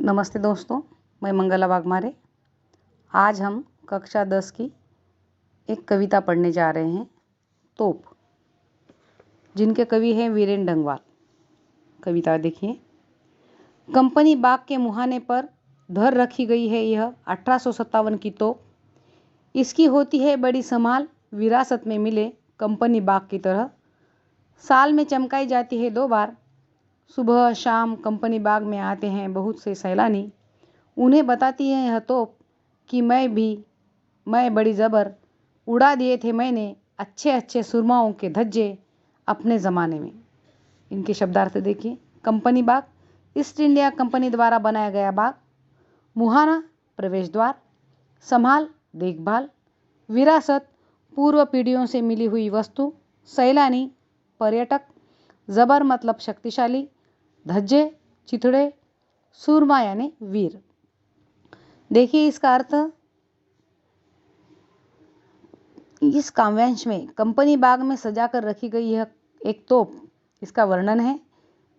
नमस्ते दोस्तों, मैं मंगला वाघमारे। आज हम कक्षा 10 की एक कविता पढ़ने जा रहे हैं, तोप, जिनके कवि हैं वीरेन डंगवाल। कविता देखिए। कंपनी बाग के मुहाने पर धर रखी गई है यह 1857 की तोप। इसकी होती है बड़ी संभाल, विरासत में मिले कंपनी बाग की तरह। साल में चमकाई जाती है 2 बार। सुबह शाम कंपनी बाग में आते हैं बहुत से सैलानी। उन्हें बताती है यह तोप कि मैं बड़ी ज़बर, उड़ा दिए थे मैंने अच्छे अच्छे सुरमाओं के धज्जे अपने ज़माने में। इनके शब्दार्थ देखिए। कंपनी बाग ईस्ट इंडिया कंपनी द्वारा बनाया गया बाग। मुहाना प्रवेश द्वार, संभाल देखभाल, विरासत पूर्व पीढ़ियों से मिली हुई वस्तु, सैलानी पर्यटक, ज़बर मतलब शक्तिशाली, धज्जे चिथड़े, सूरमा यानी वीर। देखिए इसका अर्थ। इस काव्यांश में कंपनी बाग में सजा कर रखी गई यह एक तोप, इसका वर्णन है,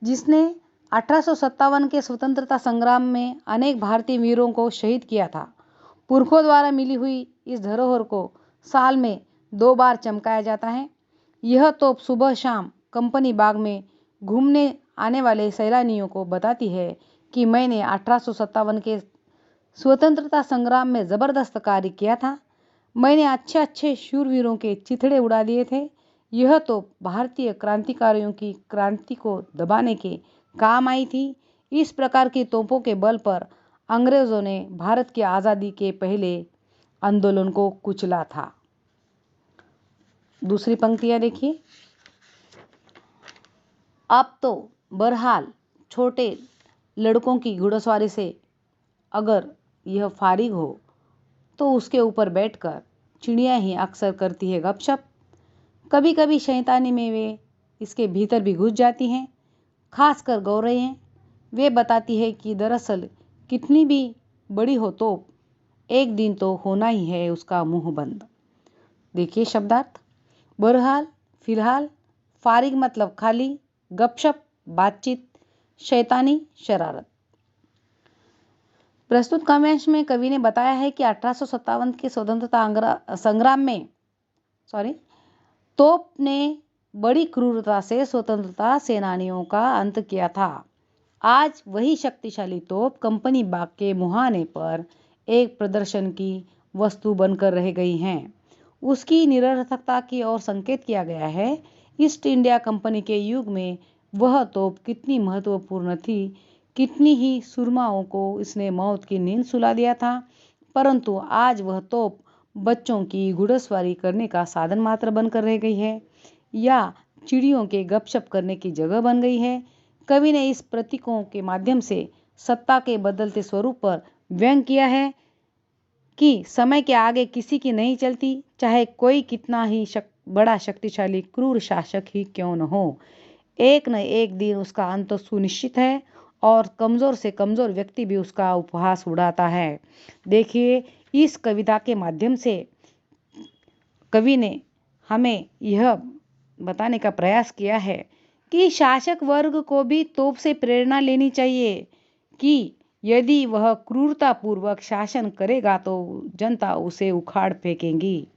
जिसने 1857 के स्वतंत्रता संग्राम में अनेक भारतीय वीरों को शहीद किया था। पुरखों द्वारा मिली हुई इस धरोहर को साल में 2 बार चमकाया जाता है। यह तोप सुबह शाम कंपनी बाग में घूमने आने वाले सैलानियों को बताती है कि मैंने 1857 के स्वतंत्रता संग्राम में ज़बरदस्त कार्य किया था। मैंने अच्छे अच्छे शूरवीरों के चिथड़े उड़ा दिए थे। यह तो भारतीय क्रांतिकारियों की क्रांति को दबाने के काम आई थी। इस प्रकार की तोपों के बल पर अंग्रेज़ों ने भारत की आज़ादी के पहले आंदोलन को कुचला था। दूसरी पंक्तियाँ देखिए। अब तो बहरहाल छोटे लड़कों की घुड़सवारी से अगर यह फारिग हो तो उसके ऊपर बैठकर चिड़िया ही अक्सर करती है गपशप। कभी कभी शैतानी में वे इसके भीतर भी घुस जाती हैं। खासकर गौरैयें, वे बताती है कि दरअसल कितनी भी बड़ी हो तोप, एक दिन तो होना ही है उसका मुंह बंद। देखिए शब्दार्थ। बहरहाल फिलहाल, फारिग मतलब खाली, गपशप बातचीत, शैतानी शरारत। प्रस्तुत काव्यांश में कवि ने बताया है कि 1857 के स्वतंत्रता संग्राम में तोप ने बड़ी क्रूरता से स्वतंत्रता सेनानियों का अंत किया था। आज वही शक्तिशाली तोप कंपनी बाग के मुहाने पर एक प्रदर्शन की वस्तु बनकर रह गई हैं। उसकी निरर्थकता की ओर संकेत किया गया है। ईस्ट इंडिया कंपनी के युग में वह तोप कितनी महत्वपूर्ण थी, कितनी ही सुरमाओं को इसने मौत की नींद सुला दिया था, परंतु आज वह तोप बच्चों की घुड़सवारी करने का साधन मात्र बनकर रह गई है या चिड़ियों के गपशप करने की जगह बन गई है। कवि ने इस प्रतीकों के माध्यम से सत्ता के बदलते स्वरूप पर व्यंग किया है कि समय के आगे किसी की नहीं चलती, चाहे कोई कितना ही बड़ा शक्तिशाली क्रूर शासक ही क्यों न हो। एक न एक दिन उसका अंत सुनिश्चित है और कमज़ोर से कमज़ोर व्यक्ति भी उसका उपहास उड़ाता है। देखिए इस कविता के माध्यम से कवि ने हमें यह बताने का प्रयास किया है कि शासक वर्ग को भी तोप से प्रेरणा लेनी चाहिए कि यदि वह क्रूरतापूर्वक शासन करेगा तो जनता उसे उखाड़ फेंकेगी।